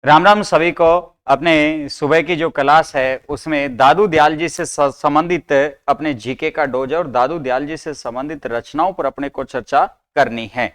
राम राम सभी को। अपने सुबह की जो क्लास है उसमें दादू दयाल जी से संबंधित अपने जीके का डोज और दादू दयाल जी से संबंधित रचनाओं पर अपने को चर्चा करनी है।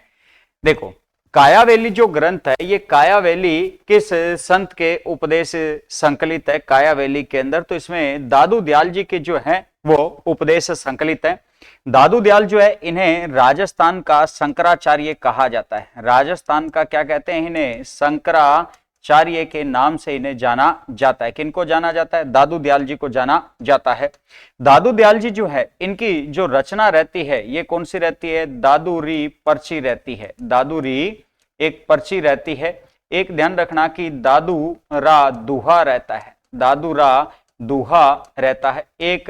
देखो, कायावेली जो ग्रंथ है ये कायावेली किस संत के उपदेश संकलित है कायावेली के अंदर, तो इसमें दादू दयाल जी के जो है वो उपदेश संकलित है। दादू दयाल जो है इन्हें राजस्थान का शंकराचार्य कहा जाता है। राजस्थान का क्या कहते हैं इन्हें? शंकराचार्य के नाम से इन्हें जाना जाता है। किनको जाना जाता है? दादू दयाल जी को जाना जाता है। दादू दयाल जी जो है इनकी जो रचना रहती है ये कौन सी रहती है? दादूरी पर्ची रहती है। दादूरी एक पर्ची रहती है। एक ध्यान रखना कि दादू रा दुहा रहता है। दादू रा दुहा रहता है। एक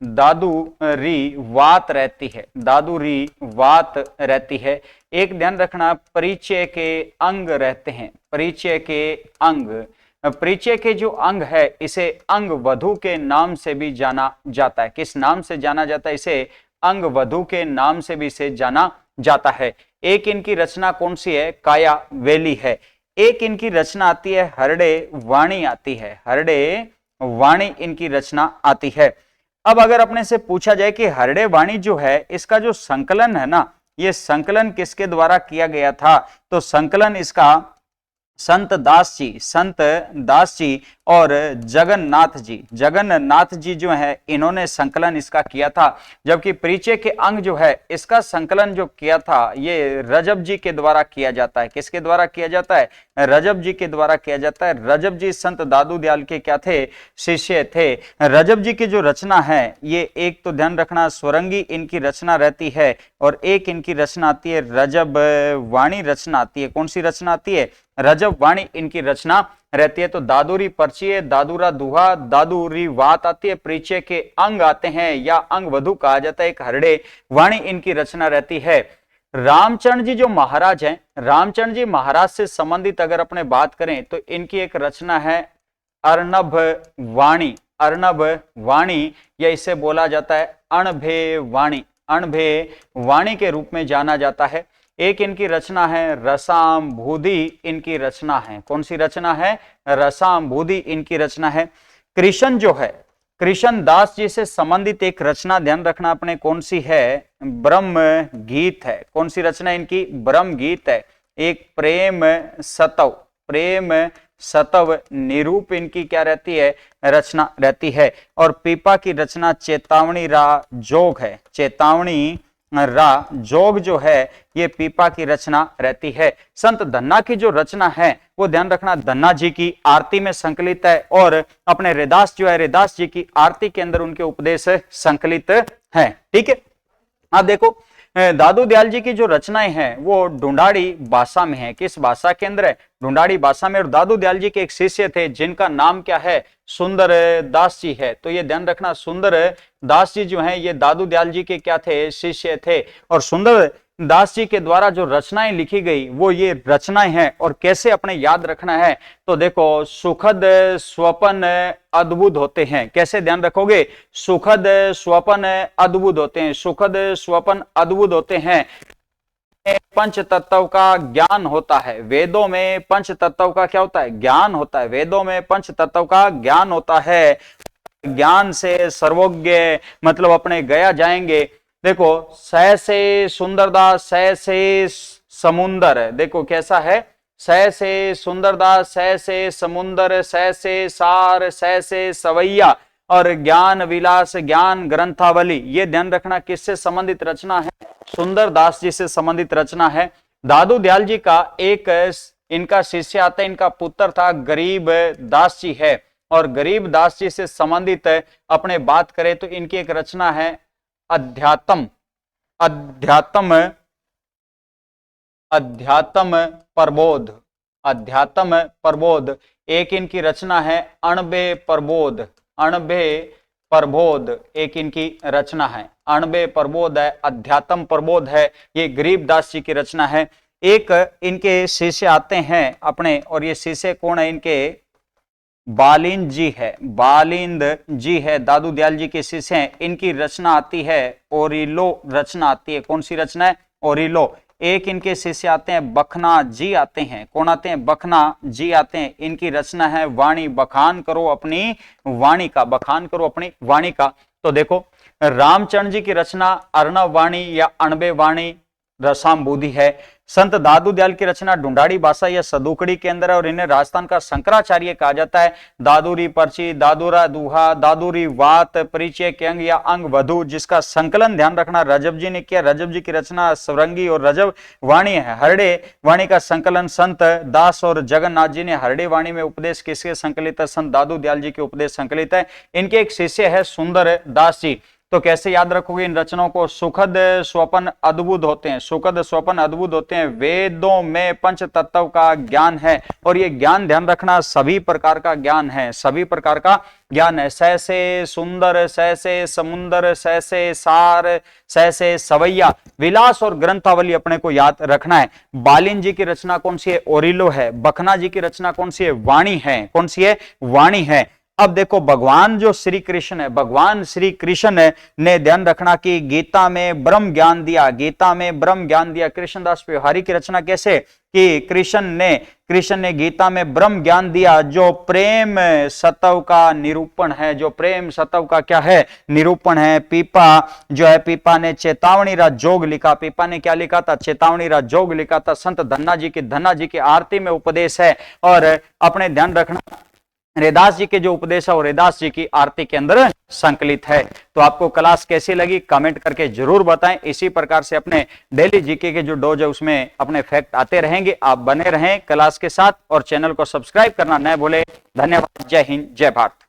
दादू री वात रहती है। दादू री वात रहती है। एक ध्यान रखना परिचय के अंग रहते हैं। परिचय के अंग, परिचय के जो अंग है इसे अंग वधु के नाम से भी जाना जाता है। किस नाम से जाना जाता है? इसे अंग वधु के नाम से भी इसे जाना जाता है। एक इनकी रचना कौन सी है? कायावेली है। एक इनकी रचना आती है हरडे वाणी आती है। हरडे वाणी इनकी रचना आती है। अब अगर अपने से पूछा जाए कि हरडे वाणी जो है इसका जो संकलन है ना, ये संकलन किसके द्वारा किया गया था? तो संकलन इसका संत दास जी और जगन्नाथ जी जो है इन्होंने संकलन इसका किया था। जबकि परिचय के अंग जो है इसका संकलन जो किया था ये रजब जी के द्वारा किया जाता है। किसके द्वारा किया जाता है? रजब जी के द्वारा किया जाता है। रजब जी संत दादू दयाल के क्या थे? शिष्य थे। रजब जी की जो रचना है ये एक तो ध्यान रखना स्वरंगी इनकी रचना रहती है और एक इनकी रचना आती है रजब वाणी रचना आती है। कौन सी रचना आती है? रजब वाणी इनकी रचना रहती है। तो दादूरी पर्ची है, दादूरा दुहा, दादूरी वात आती है, परिचय के अंग आते हैं या अंग वधु कहा जाता है। एक हरडे वाणी इनकी रचना रहती है। रामचंद्र जी जो महाराज हैं, रामचंद्र जी महाराज से संबंधित अगर अपने बात करें तो इनकी एक रचना है अर्णभ वाणी। अर्णभ वाणी या इसे बोला जाता है अणभे वाणी। अणभे वाणी के रूप में जाना जाता है। एक इनकी रचना है रसाम्भूधि इनकी रचना है। कौन सी रचना है? रसाम्भूधि इनकी रचना है। कृष्ण जो है कृष्ण दास जी से संबंधित एक रचना ध्यान रखना अपने कौन सी है? ब्रह्म गीत है। कौन सी रचना इनकी? ब्रह्म गीत है। एक प्रेम सतव, प्रेम सतव निरूप इनकी क्या रहती है? रचना रहती है। और पीपा की रचना चेतावनी रा जोग है। चेतावनी रा जोग जो है ये पीपा की रचना रहती है। संत धन्ना की जो रचना है वो ध्यान रखना धन्ना जी की आरती में संकलित है और अपने रैदास जो है रैदास जी की आरती के अंदर उनके उपदेश संकलित है। ठीक है। अब देखो दादू दयाल जी की जो रचनाएं हैं वो ढूंढाड़ी भाषा में है। किस भाषा के अंदर है? ढूंढाड़ी भाषा में। और दादू दयाल जी के एक शिष्य थे जिनका नाम क्या है? सुंदर दास जी है। तो ये ध्यान रखना सुंदर दास जी जो हैं ये दादू दयाल जी के क्या थे? शिष्य थे। और सुंदर दास जी के द्वारा जो रचनाएं लिखी गई वो ये रचनाएं हैं। और कैसे अपने याद रखना है? तो देखो सुखद स्वपन अद्भुत होते हैं। कैसे ध्यान रखोगे? सुखद स्वपन अद्भुत होते हैं। सुखद स्वपन अद्भुत होते हैं। पंच तत्व का ज्ञान होता है। वेदों में पंच तत्व का क्या होता है? ज्ञान होता है। वेदों में पंच तत्व का ज्ञान होता है। ज्ञान से सर्वज्ञ मतलब अपने गया जाएंगे। देखो सह से सुंदरदास, सह से समुंदर। देखो कैसा है? सह से सुंदरदास, सह से समुंदर, सह से सार, सह से सवैया और ज्ञान विलास, ज्ञान ग्रंथावली। ये ध्यान रखना किससे संबंधित रचना है? सुंदर दास जी से संबंधित रचना है। दादू दयाल जी का एक इनका शिष्य आता है, इनका पुत्र था गरीब दास जी है। और गरीब दास जी से संबंधित अपने बात करें तो इनकी एक रचना है अध्यात्म अध्यात्म अध्यात्म प्रबोध। अध्यात्म प्रबोध। एक इनकी रचना है अणबे प्रबोध। अणबे प्रबोध एक इनकी रचना है। अणबे प्रबोध है, अध्यात्म प्रबोध है, ये गरीबदास जी की रचना है। एक इनके शिष्य आते हैं अपने, और ये शिष्य कौन है इनके? बालिंद जी है। बालिंद जी है, दादू दयाल जी के शिष्य हैं। इनकी रचना आती है ओरिलो रचना आती है। कौन सी रचना है? ओरिलो। एक इनके शिष्य आते हैं बखना जी आते हैं। कौन आते हैं? बखना जी आते हैं। इनकी रचना है वाणी, बखान करो अपनी वाणी का, बखान करो अपनी वाणी का। तो देखो रामचंद्र जी की रचना अर्णव वाणी या अणबे वाणी रसाम्बुधि है। संत दादू दयाल की रचना ढूंढाड़ी भाषा या सदुकड़ी के अंदर है और इन्हें राजस्थान का शंकराचार्य कहा जाता है। दादूरी पर्ची, दादूरा दूहा, दादूरी वात, परिचय के अंग या अंग वधु, जिसका संकलन ध्यान रखना रजब जी ने किया। रजब जी की रचना स्वरंगी और रजब वाणी है। हरडे वाणी का संकलन संत दास और जगन्नाथ जी ने। हरडे वाणी में उपदेश किसके संकलित है? संत दादू दयाल जी के उपदेश संकलित है। इनके एक शिष्य है सुंदर दास जी। तो कैसे याद रखोगे इन रचनाओं को? सुखद स्वपन अद्भुत होते हैं, सुखद स्वपन अद्भुत होते हैं। वेदों में पंच तत्व का ज्ञान है और ये ज्ञान ध्यान रखना सभी प्रकार का ज्ञान है, सभी प्रकार का ज्ञान है। सहसे सुंदर, सहसे समुंदर, सहसे सार, सहसे सवैया, विलास और ग्रंथावली अपने को याद रखना है। बालिन जी की रचना कौन सी है? ओरिलो है। बखना जी की रचना कौन सी है? वाणी है। कौन सी है? वाणी है। अब देखो भगवान जो श्री कृष्ण है, भगवान श्री कृष्ण ने ध्यान रखना कि गीता में ब्रह्म ज्ञान दिया, गीता में ब्रह्म ज्ञान दिया। कृष्णदास व्यवहारी की रचना कैसे कि कृष्ण ने गीता में ब्रह्म ज्ञान दिया जो प्रेम सत्व का निरूपण है, जो प्रेम सत्व का क्या है? निरूपण है। पीपा जो है, पीपा ने चेतावनी रा जोग लिखा। पीपा ने क्या लिखा था? चेतावनी रा जोग लिखा था। संत धन्ना जी की आरती में उपदेश है और अपने ध्यान रखना रैदास जी के जो उपदेश है वो रैदास जी की आरती के अंदर संकलित है। तो आपको क्लास कैसी लगी कमेंट करके जरूर बताएं। इसी प्रकार से अपने डेली जीके के जो डोज है उसमें अपने फैक्ट आते रहेंगे। आप बने रहें क्लास के साथ और चैनल को सब्सक्राइब करना न भूलें। धन्यवाद। जय हिंद, जय भारत।